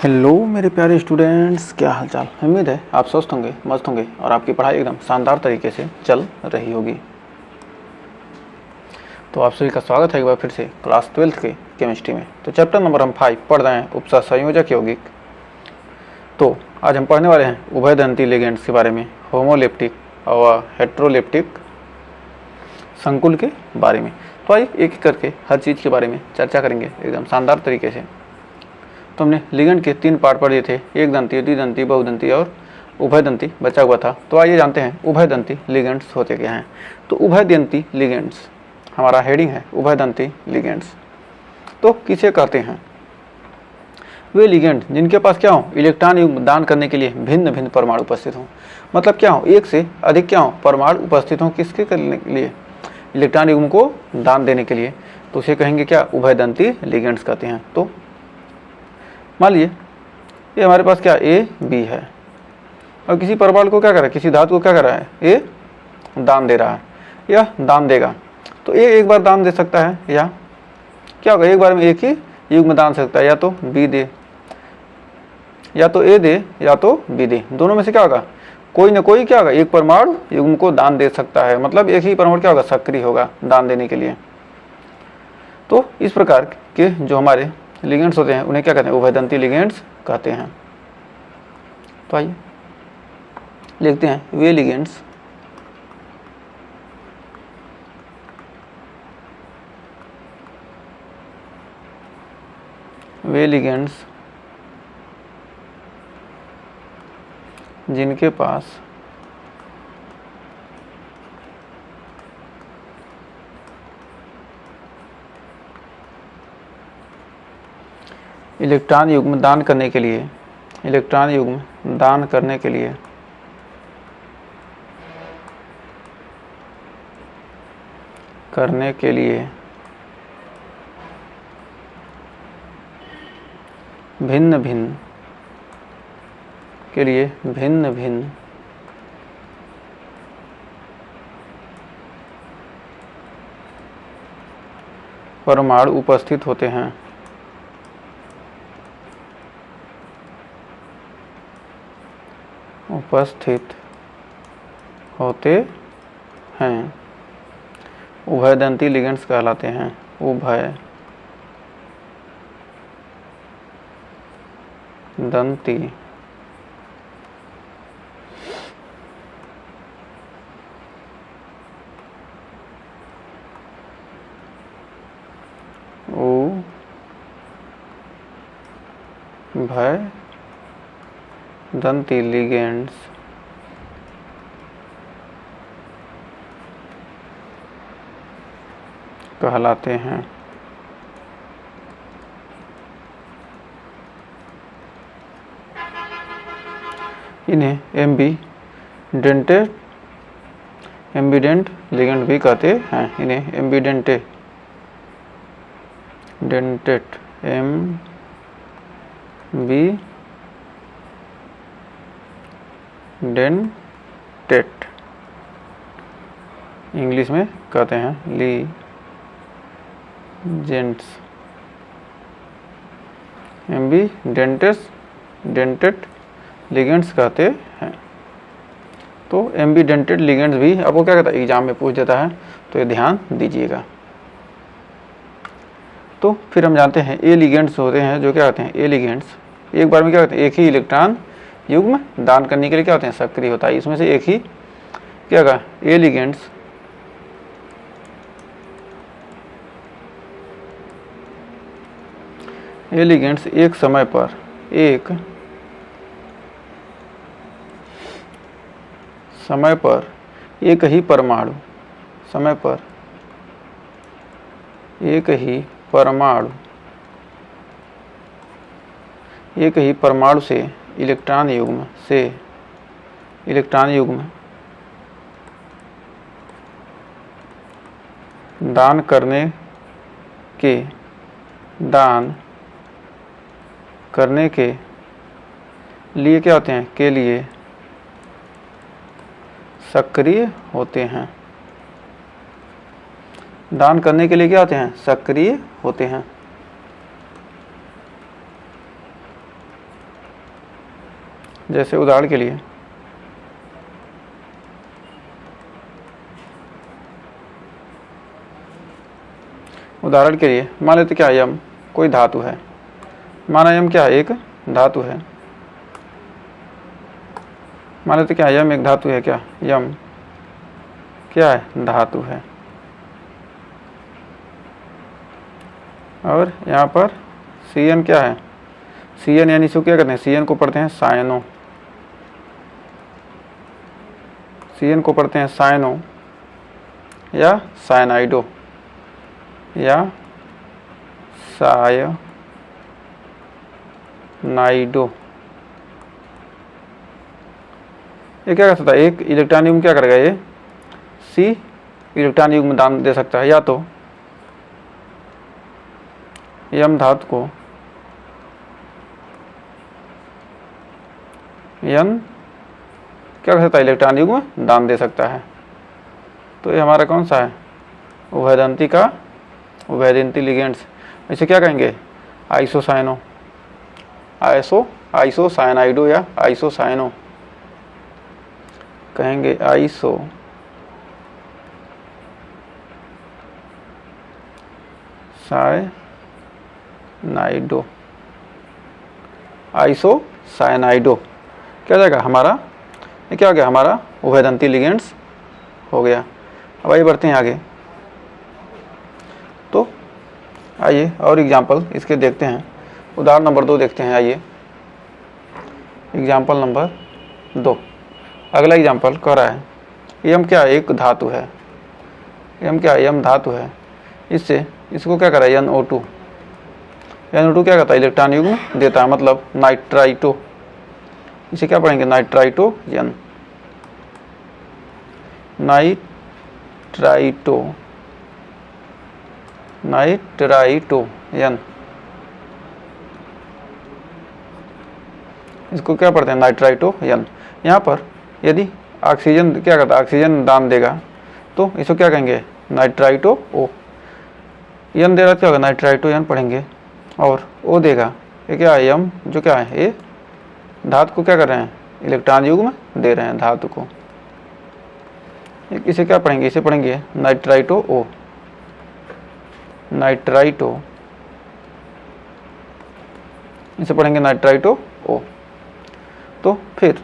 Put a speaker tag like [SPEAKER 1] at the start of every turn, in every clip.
[SPEAKER 1] Hello मेरे प्यारे students, क्या हाल चाल। उम्मीद है आप स्वस्थ होंगे, मस्त होंगे और आपकी पढ़ाई एकदम शानदार तरीके से चल रही होगी। तो आप सभी का स्वागत है एक बार फिर से क्लास 12th के केमिस्ट्री में। तो चैप्टर नंबर हम 5 पढ़ रहे हैं, उपसंयोजक यौगिक। तो आज हम पढ़ने वाले हैं उभयदंती लिगेंड्स के बारे में, होमोलेप्टिक और हेट्रोलेप्टिक संकुल के बारे में। तो आइए एक एक करके हर चीज़ के बारे में चर्चा करेंगे एकदम शानदार तरीके से। तो हमने लिगेंड के 3 पार्ट पढ़ दिए थे, एक दंती, द्विदंती, बहुदंती और उभयदंती बचा हुआ था। तो आइए जानते हैं उभयदंती लिगेंड्स होते क्या हैं। तो उभयदंती लिगेंड्स हमारा हेडिंग है, उभयदंती लिगेंड्स। तो किसे कहते हैं? वे लिगेंड जिनके पास क्या हो, इलेक्ट्रॉन युग्म दान करने के लिए भिन्न भिन्न परमाणु उपस्थित हों। मतलब क्या हो, एक से अधिक क्या हो, परमाणु उपस्थित हों। किसके करने के लिए? इलेक्ट्रॉन युग्म को दान देने के लिए। तो उसे कहेंगे क्या, उभयदंती लिगेंड्स कहते हैं। तो मान लीजिए ये हमारे पास क्या ए बी है और किसी परमाणु को क्या कर रहा है, किसी धातु को क्या कर रहा है, ए दान दे रहा है, यह दान देगा। तो ए एक बार दान दे सकता है या क्या होगा, एक बार में एक ही युग्म दान सकता है, या तो बी दे, या तो ए दे, या तो बी दे। दोनों में से क्या होगा, कोई ना कोई क्या होगा, एक परमाणु युग्म को दान दे सकता है। मतलब एक ही परमाणु क्या होगा, सक्रिय होगा दान देने के लिए। तो इस प्रकार के जो हमारे लिगेंड्स होते हैं उन्हें क्या कहते हैं, उभयदंती लिगेंड्स कहते हैं। तो आइए लिखते हैं, वे लिगेंड्स जिनके पास इलेक्ट्रॉन युग्म दान करने के लिए भिन्न भिन्न परमाणु उपस्थित होते हैं। उभयदंती लिगेंड्स कहलाते हैं। उभयदंती उभयदंती लिगेंड्स कहलाते हैं। इन्हें एम्बीडेंट लिगेंड भी कहते हैं। इन्हें एम्बीडेंट इंग्लिश में कहते हैं लिगेंड्स, एम्बीडेंटेड लिगेंड्स कहते हैं। तो एम्बीडेंटेड लिगेंड्स भी आपको क्या कहता है, एग्जाम में पूछ देता है, तो ये ध्यान दीजिएगा। तो फिर हम जानते हैं ए लिगेंड्स होते हैं जो क्या होते हैं, ए लिगेंड्स एक बार में क्या होते हैं, एक ही इलेक्ट्रॉन युग्म दान करने के लिए क्या होते हैं, सक्रिय होता है। इसमें से एक ही क्या होगा, ए लिगेंड्स एक समय पर एक ही परमाणु से इलेक्ट्रॉन युग्म दान करने के लिए क्या होते हैं, के लिए सक्रिय होते हैं। दान करने के लिए क्या होते हैं, सक्रिय होते हैं। जैसे उदाहरण के लिए मान लेते क्या यम कोई धातु है, माना यम क्या है, एक धातु है। मान लेते क्या यम एक धातु है, क्या यम क्या है, धातु है। और यहाँ पर सी एन क्या है, सी एन यानी इसको क्या करते हैं, सी एन को पढ़ते हैं साइनो, सी एन को पढ़ते हैं साइनो या साइनाइडो या सायनाइडो। ये क्या कर सकता है, एक इलेक्ट्रॉन युग्म क्या करेगा, ये सी इलेक्ट्रॉन युग्म दान दे सकता है, या तो यम धातु को यन क्या कर सकता है, इलेक्ट्रॉन युग्म दान दे सकता है। तो ये हमारा कौन सा है, उभयदंती का उभयदंती लिगेंड्स। इसे क्या कहेंगे, आइसोसाइनो, आइसोसाइनाइडो या आइसोसाइनो कहेंगे, आइसोसाइनाइडो, आइसोसाइनाइडो क्या जाएगा हमारा, ये क्या हो गया, हमारा उभयदंती लिगेंड्स हो गया। अब आइए बढ़ते हैं आगे। तो आइए और एग्जाम्पल इसके देखते हैं, उदाहरण नंबर 2 देखते हैं। आइए एग्जाम्पल नंबर 2, अगला एग्जाम्पल कह रहा है यम क्या एक धातु है, यम क्या यम धातु है, इससे इसको क्या करा NO2, NO2 क्या करता है, इलेक्ट्रॉन युग्म देता है, मतलब नाइट्राइटो। इसे क्या पढ़ेंगे, नाइट्राइटो यन, नाइट्राइटो यन, इसको क्या पढ़ते हैं, नाइट्राइटो यन। यहाँ पर यदि ऑक्सीजन क्या करता है, ऑक्सीजन दान देगा, तो इसको क्या कहेंगे, नाइट्राइटो ओ। यन दे रहा क्या होगा, नाइट्राइटो यन पढ़ेंगे, और ओ देगा, ये क्या है, यम जो क्या है, ये धातु को क्या कर रहे हैं, इलेक्ट्रॉन युग्म दे रहे हैं धातु को। इसे क्या पढ़ेंगे, इसे पढ़ेंगे नाइट्राइटो ओ, नाइट्राइटो, इसे पढ़ेंगे नाइट्राइटो ओ। तो फिर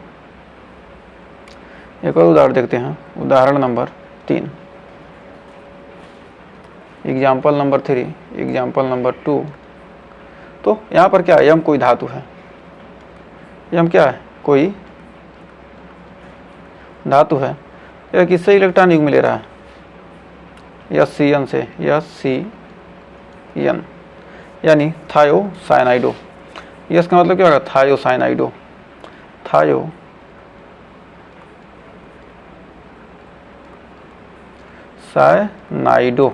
[SPEAKER 1] एक और उदाहरण देखते हैं, उदाहरण number 3, example number 3, example number 2। तो यहाँ पर क्या है, यम कोई धातु है, यम क्या है, कोई धातु है, यह किससे इलेक्ट्रॉन युग्म ले रहा है, SCN से, SCN यानी थायोसाइनाइडो। यस का मतलब क्या होगा, थायोसाइनाइडो, थायोसाइनाइडो,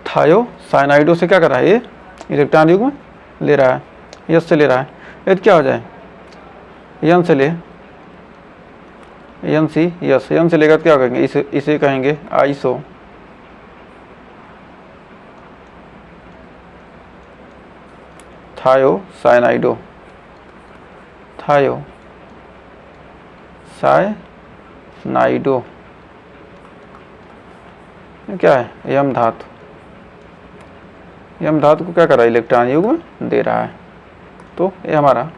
[SPEAKER 1] थायोसाइनाइडो से क्या कर रहा है, ये इलेक्ट्रॉन युग्म ले रहा है, यस से ले रहा है। यदि क्या हो जाए, यन से ले, NC यस, यन से लेकर क्या कहेंगे, इसे कहेंगे आइसो, थायोसाइनाइडो, थायोसाइनाइडो क्या है, यम धातु, यम धातु को क्या कर रहा है, इलेक्ट्रॉन युग्म दे रहा है। तो ये हमारा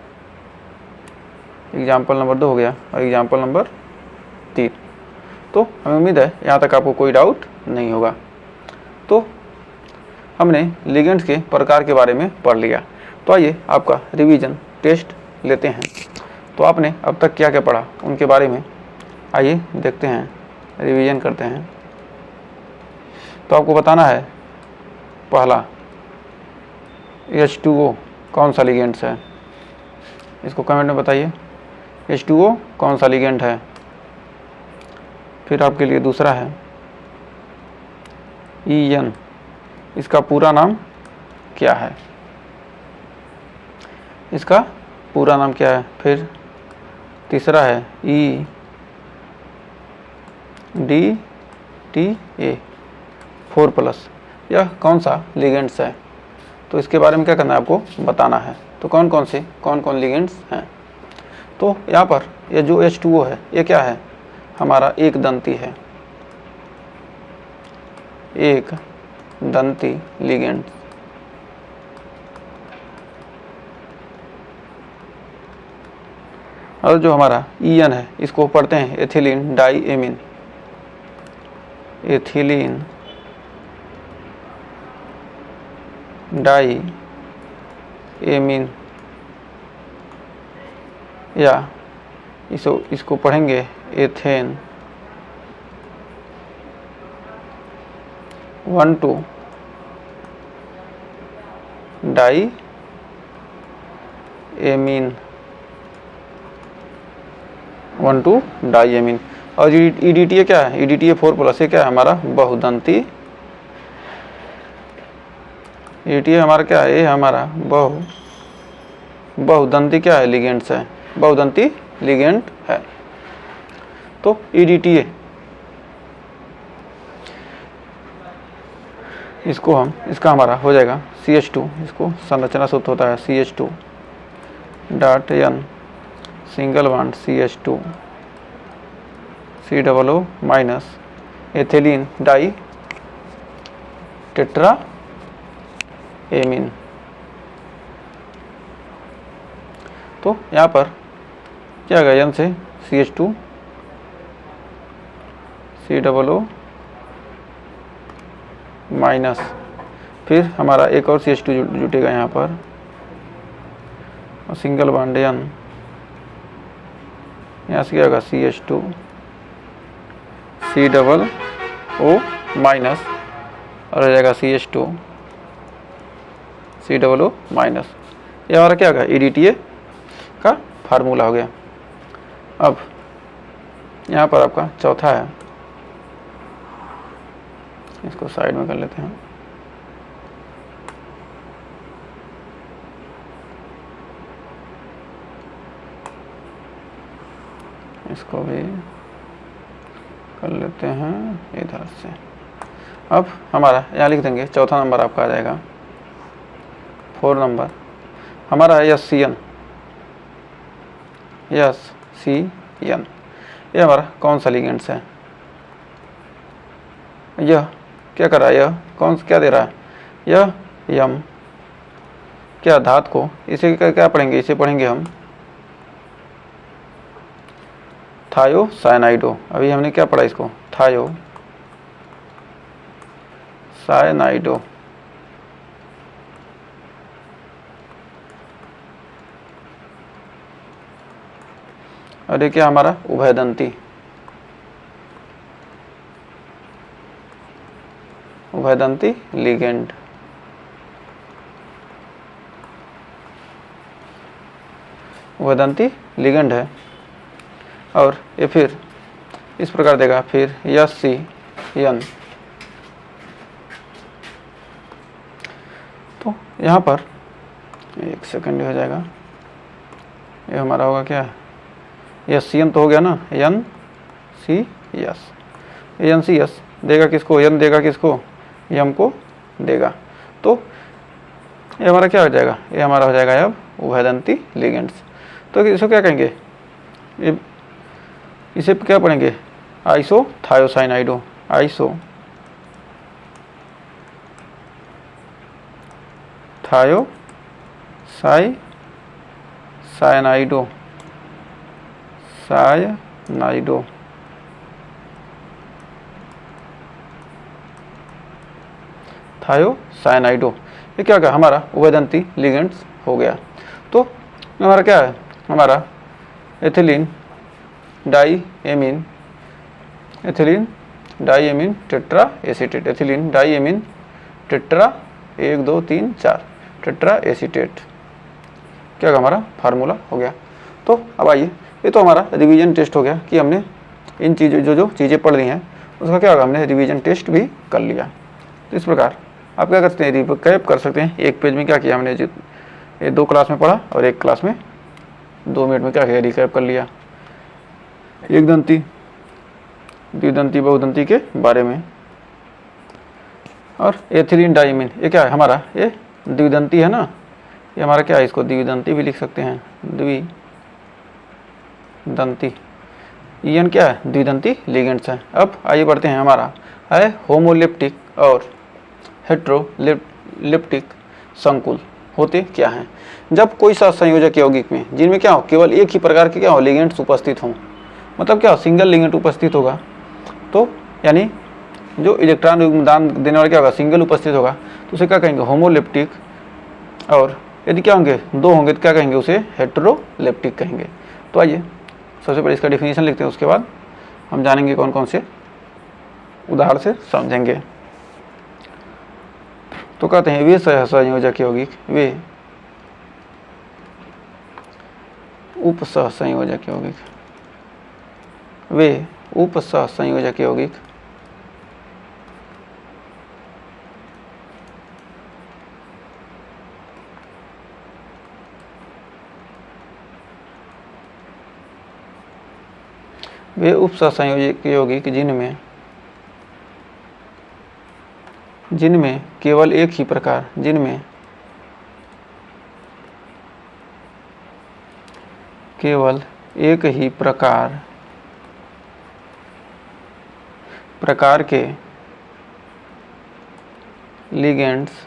[SPEAKER 1] एग्जाम्पल नंबर 2 हो गया, और एग्जाम्पल नंबर 3। तो हमें उम्मीद है यहाँ तक आपको कोई डाउट नहीं होगा। तो हमने लिगेंड्स के प्रकार के बारे में पढ़ लिया। तो आइए आपका रिवीजन टेस्ट लेते हैं। तो आपने अब तक क्या क्या पढ़ा उनके बारे में आइए देखते हैं, रिवीजन करते हैं। तो आपको बताना है, पहला H2O कौन सा लिगेंड्स है, इसको कमेंट में बताइए, H2O कौन सा लिगेंड है। फिर आपके लिए दूसरा है EN, इसका पूरा नाम क्या है, इसका पूरा नाम क्या है। फिर तीसरा है EDTA 4+, यह कौन सा लिगेंड्स है। तो इसके बारे में क्या करना है, आपको बताना है। तो कौन कौन लिगेंड्स हैं। तो यहाँ पर ये जो H2O है ये क्या है, हमारा एक दंती है, एक दंती लिगेंड। और जो हमारा EN है इसको पढ़ते हैं एथिलीन डाईएमीन, एथिलीन डाईएमीन, या इसको पढ़ेंगे एथेन 1,2 डाईएमीन, 1,2 डाईएमीन। और EDTA क्या है, EDTA 4+ ये क्या है, हमारा बहुदंती, EDTA हमारा क्या है, ये हमारा बहुदंती क्या है, लिगेंड्स है, बहुदंती लिगेंड है। तो EDTA इसको हम, इसका हमारा हो जाएगा CH2, इसको संरचना सूत्र होता है CH2 dot N single bond CH2 COO minus ethylene di tetra amine. तो यहाँ पर क्या आ गया, N से CH2 COO माइनस, फिर हमारा एक और CH2 जुटेगा यहाँ पर, और सिंगल बॉन्ड N, यहाँ से क्या होगा CH2 COO माइनस, और हो जाएगा CH2 COO माइनस। ये हमारा क्या होगा, EDTA का फार्मूला हो गया। अब यहाँ पर आपका चौथा है, इसको साइड में कर लेते हैं। इसको भी कर लेते हैं इधर से। अब हमारा यहाँ लिख देंगे, चौथा नंबर आपका आ जाएगा 4 नंबर हमारा है SCN, SCN। ये हमारा कौन सा लिगेंड्स है, यह क्या कर रहा है, यह क्या दे रहा है, यह यम क्या धात को, इसे क्या पढ़ेंगे, इसे पढ़ेंगे हम थायोसाइनाइडो। अभी हमने क्या पढ़ा इसको, थायोसाइनाइडो। और ये क्या हमारा उभयदंती, उभयदंती लिगेंड। उभयदंती लिगेंड है। और ये फिर इस प्रकार देगा, फिर SCN। तो यहाँ पर एक सेकंड हो जाएगा, ये हमारा होगा क्या, SCN तो हो गया ना, NCS। NCS देगा किसको, N देगा किसको, M को देगा। तो ये हमारा क्या हो जाएगा, ये हमारा हो जाएगा अब उभयदंती लिगेंड्स। तो इसको क्या कहेंगे, इसे क्या पढ़ेंगे, आइसोथायोसाइनाइडो, आइसोथायोसाइनाइडो, सायनाइडो। थायोसाइनाइडो ये क्या होगा, हमारा उभयदंती लिगेंड्स हो गया। तो हमारा क्या है, हमारा ethylene diamine, ethylene diamine tetra acetate, ethylene diamine tetra 1 2 3 4 tetra acetate, क्या होगा, हमारा फार्मूला हो गया। तो अब आइए, ये तो हमारा रिवीजन टेस्ट हो गया कि हमने इन चीज़ों जो चीज़ें पढ़ ली हैं उसका क्या होगा, हमने रिवीजन टेस्ट भी कर लिया। तो इस प्रकार आप क्या करते हैं, रिकैप कर सकते हैं। एक पेज में क्या किया हमने, ये 2 क्लास में पढ़ा और एक क्लास में 2 मिनट में क्या किया, रिकैप कर लिया। एक दंती, द्विदंती, बहुदंती के बारे में। और एथिलीन डाईमीन ये क्या है, हमारा ये द्विदंती है ना, ये हमारा क्या है, इसको द्विदंती भी लिख सकते हैं, द्विदंती। इन क्या है, द्विदंती लिगेंड्स है। अब आइए बढ़ते हैं, हमारा है होमोलिप्टिक और हेट्रोलिप्टिक संकुल होते क्या हैं। जब कोई सहसंयोजक यौगिक में जिनमें क्या हो, केवल एक ही प्रकार के क्या हो, लिगेंड्स उपस्थित हों, मतलब क्या हो, सिंगल लिगेंड उपस्थित होगा, तो यानी जो इलेक्ट्रॉन योगदान देने वाला क्या होगा, सिंगल उपस्थित होगा, तो उसे क्या कहेंगे, होमोलिप्टिक। और यदि क्या होंगे, दो होंगे तो क्या कहेंगे, उसे हेट्रोलिप्टिक कहेंगे। तो आइए सबसे पहले इसका डिफिनीशन लिखते हैं, उसके बाद हम जानेंगे कौन कौन से उदाहरण से समझेंगे। तो कहते हैं वे सहसंयोजक यौगिक, वे उपसहसंयोजक यौगिक, वे उपसहसंयोजक यौगिक वे उपसहसंयोजक यौगिक जिनमें केवल एक ही प्रकार, जिनमें केवल एक ही प्रकार के लिगेंड्स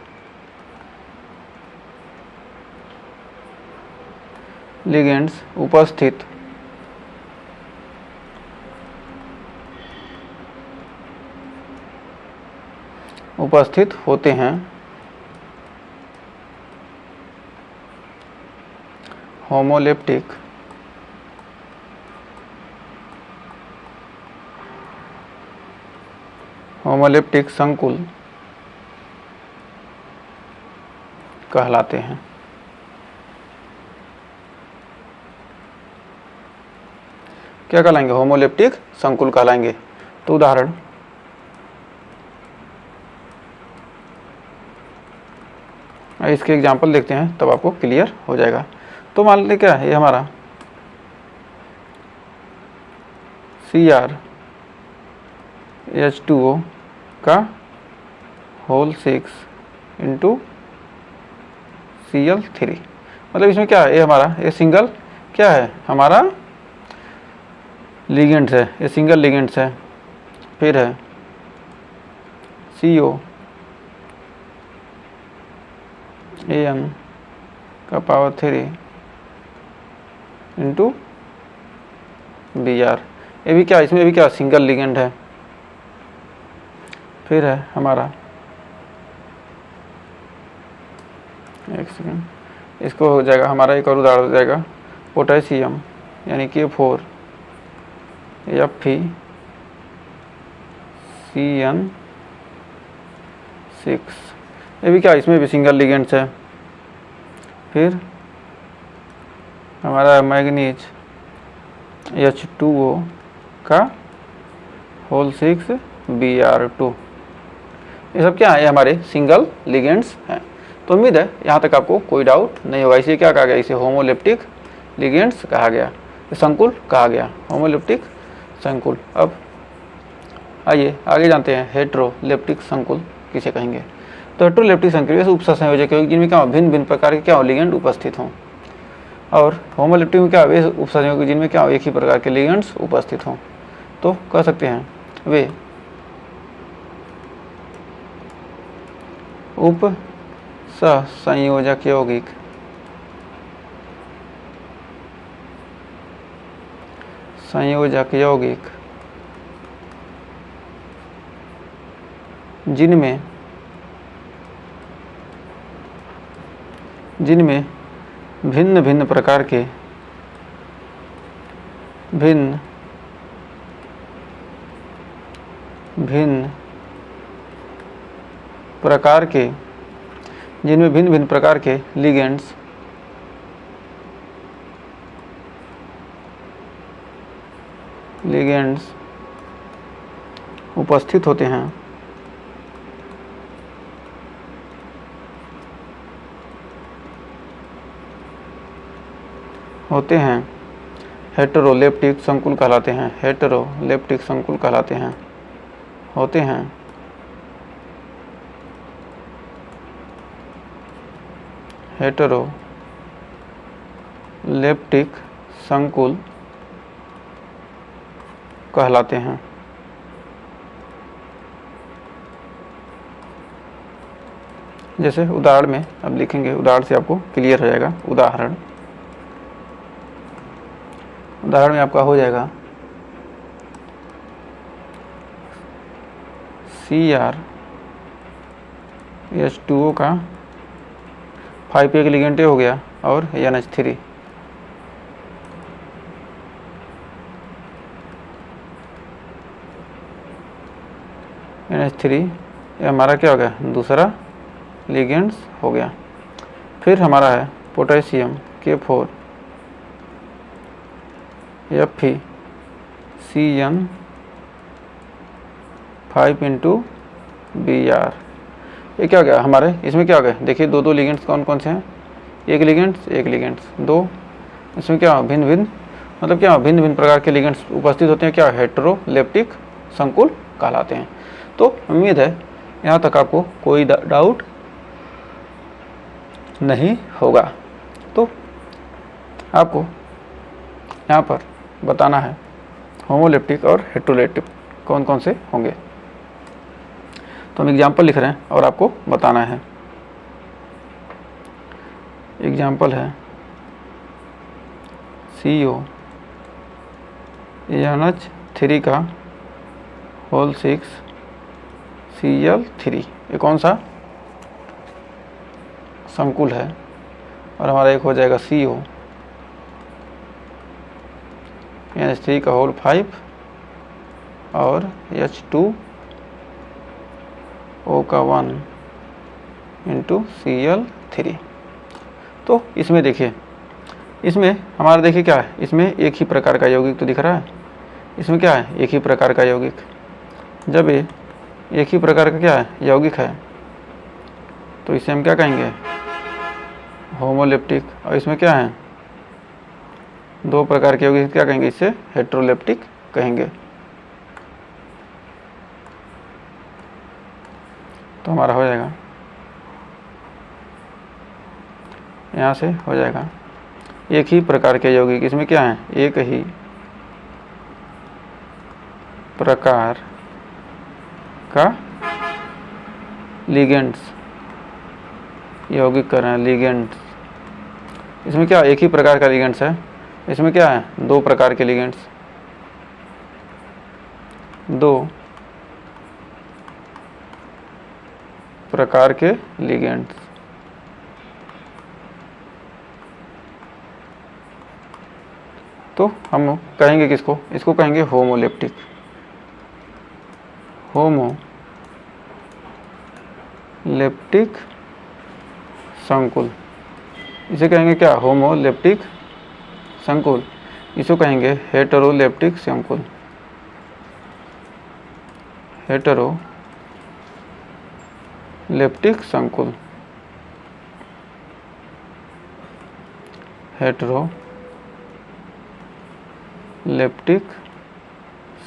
[SPEAKER 1] उपस्थित होते हैं, होमोलिप्टिक संकुल कहलाते हैं। क्या कहलाएंगे, होमोलिप्टिक संकुल कहलाएंगे। तो उदाहरण, इसके एग्जाम्पल देखते हैं, तब आपको क्लियर हो जाएगा। तो मान लीजिए क्या है, ये हमारा CrH2O का होल 6 इंटू Cl3, मतलब इसमें क्या है, ये हमारा ये सिंगल क्या है, हमारा लिगेंड्स है, ये सिंगल लिगेंड्स है। फिर है CO An का पावर 3 इंटू Br, ये भी क्या, इसमें भी क्या सिंगल लिगेंड है। फिर है हमारा, एक सेकेंड, इसको हो जाएगा हमारा एक और उदाहरण हो जाएगा, पोटेशियम यानी कि K4 Fe(CN6), ये भी क्या, इसमें भी सिंगल लिगेंड्स है। फिर हमारा मैग्नीज H2O का होल 6 Br2, ये सब क्या है, ये हमारे सिंगल लिगेंड्स हैं। तो उम्मीद है यहाँ तक आपको कोई डाउट नहीं होगा। इसे क्या कहा गया, इसे होमोलिप्टिक लिगेंड्स कहा गया, संकुल कहा गया, होमोलिप्टिक संकुल। अब आइए आगे जानते हैं हेट्रोलिप्टिक संकुल किसे कहेंगे। तो हेट्रोलिप्टिक संकुल ऐसे उपसहसंयोजक यौगिक जिनमें क्या भिन्न भिन्न प्रकार के क्या लिगेंड उपस्थित हों, और होमोलिप्टिक में क्या वे उपसहसंयोजक जिनमें क्या एक ही प्रकार के लिगेंड्स उपस्थित हों। तो कह सकते हैं वे उपसहसंयोजक यौगिक जिनमें भिन्न भिन्न प्रकार के लिगेंड्स उपस्थित होते हैं, हेट्रोलिप्टिक संकुल कहलाते हैं, हेट्रोलिप्टिक संकुल कहलाते हैं, होते हैं। हेटेरोलेप्टिक संकुल कहलाते हैं। जैसे उदाहरण में अब लिखेंगे, उदाहरण से आपको क्लियर हो जाएगा। उदाहरण में आपका हो जाएगा CrH2O का 5 एक लिगेंड हो गया और NH3 ये हमारा क्या हो गया, दूसरा लिगेंड्स हो गया। फिर हमारा है पोटेशियम K4 FeCN5 Br। ये क्या हो गया हमारे, इसमें क्या हो गया, देखिए दो लिगेंड्स कौन कौन से हैं, एक लिगेंड्स दो। इसमें क्या भिन्न भिन्न, मतलब क्या भिन्न भिन्न प्रकार के लिगेंड्स उपस्थित होते हैं, क्या हेटेरोलेप्टिक संकुल कहलाते हैं। तो उम्मीद है यहाँ तक आपको कोई डाउट नहीं होगा। तो आपको यहाँ पर बताना है होमोलेप्टिक और हेटेरोलेप्टिक कौन कौन से होंगे। तो हम एग्जाम्पल लिख रहे हैं और आपको बताना है। एग्जाम्पल है CONH3 का होल 6 Cl3। ये कौन सा संकुल है, और हमारा एक हो जाएगा CONH3 का होल 5 और H2O का 1 इंटू Cl3। तो इसमें देखिए, इसमें हमारा देखिए क्या है, इसमें एक ही प्रकार का यौगिक तो दिख रहा है। इसमें क्या है, एक ही प्रकार का यौगिक। जब ये एक ही प्रकार का क्या है यौगिक है, तो इसे हम क्या कहेंगे, होमोलेप्टिक। और इसमें क्या है, दो प्रकार के यौगिक, क्या कहेंगे, इसे हेटेरोलेप्टिक कहेंगे। तो हमारा हो जाएगा, यहाँ से हो जाएगा एक ही प्रकार के यौगिक। इसमें क्या है, एक ही प्रकार का लिगेंड्स यौगिक कर रहे हैं, लिगेंड्स। इसमें क्या एक ही प्रकार का लिगेंड्स है, इसमें क्या है दो प्रकार के लिगेंड्स, दो प्रकार के लिगेंड्स। तो हम कहेंगे किसको, इसको कहेंगे होमोलेप्टिक। होमोलेप्टिक संकुल, इसे कहेंगे क्या, होमोलेप्टिक संकुल। इसको कहेंगे हेटेरोलेप्टिक संकुल। हेटेरोलेप्टिक संकुल, हेटेरोलेप्टिक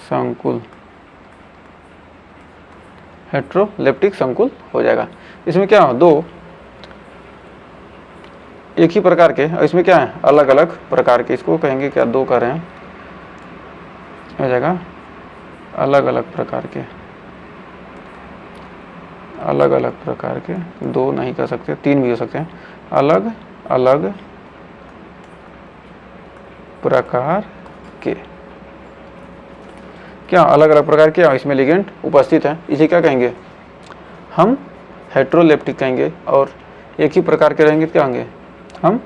[SPEAKER 1] संकुल, हेटेरोलेप्टिक संकुल हो जाएगा। इसमें क्या हो, दो एक ही प्रकार के, और इसमें क्या है अलग अलग प्रकार के, इसको कहेंगे क्या, दो कर रहे हैं, हो जाएगा अलग अलग प्रकार के, अलग अलग प्रकार के। दो नहीं कर सकते, तीन भी हो सकते हैं, अलग अलग प्रकार के। क्या अलग अलग प्रकार के इसमें लिगेंड उपस्थित हैं, इसे क्या कहेंगे, हम हेटेरोलेप्टिक कहेंगे। और एक ही प्रकार के रहेंगे क्या होंगे, हम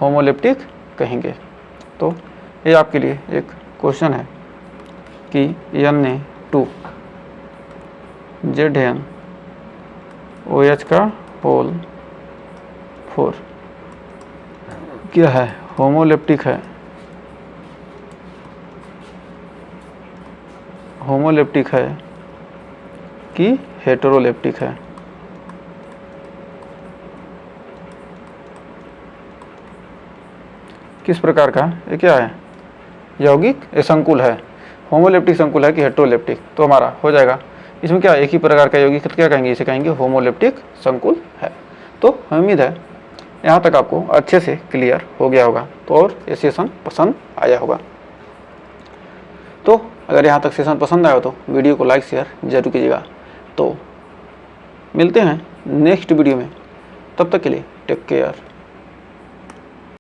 [SPEAKER 1] होमोलेप्टिक कहेंगे। तो ये आपके लिए एक क्वेश्चन है कि Na2ZnOH का होल 4 क्या है, होमोलेप्टिक है, होमोलेप्टिक है कि हेटेरोलेप्टिक है। किस प्रकार का, ये क्या है यौगिक, ये संकुल है, होमोलेप्टिक संकुल है कि हेटेरोलेप्टिक। तो हमारा हो जाएगा, इसमें क्या एक ही प्रकार का यौगिक क्या कहेंगे, इसे कहेंगे होमोलेप्टिक संकुल है। तो उम्मीद है यहाँ तक आपको अच्छे से क्लियर हो गया होगा तो और ये सेशन पसंद आया होगा। तो अगर यहाँ तक सेशन पसंद आया हो तो वीडियो को लाइक शेयर जरूर कीजिएगा। तो मिलते हैं नेक्स्ट वीडियो में, तब तक के लिए टेक केयर।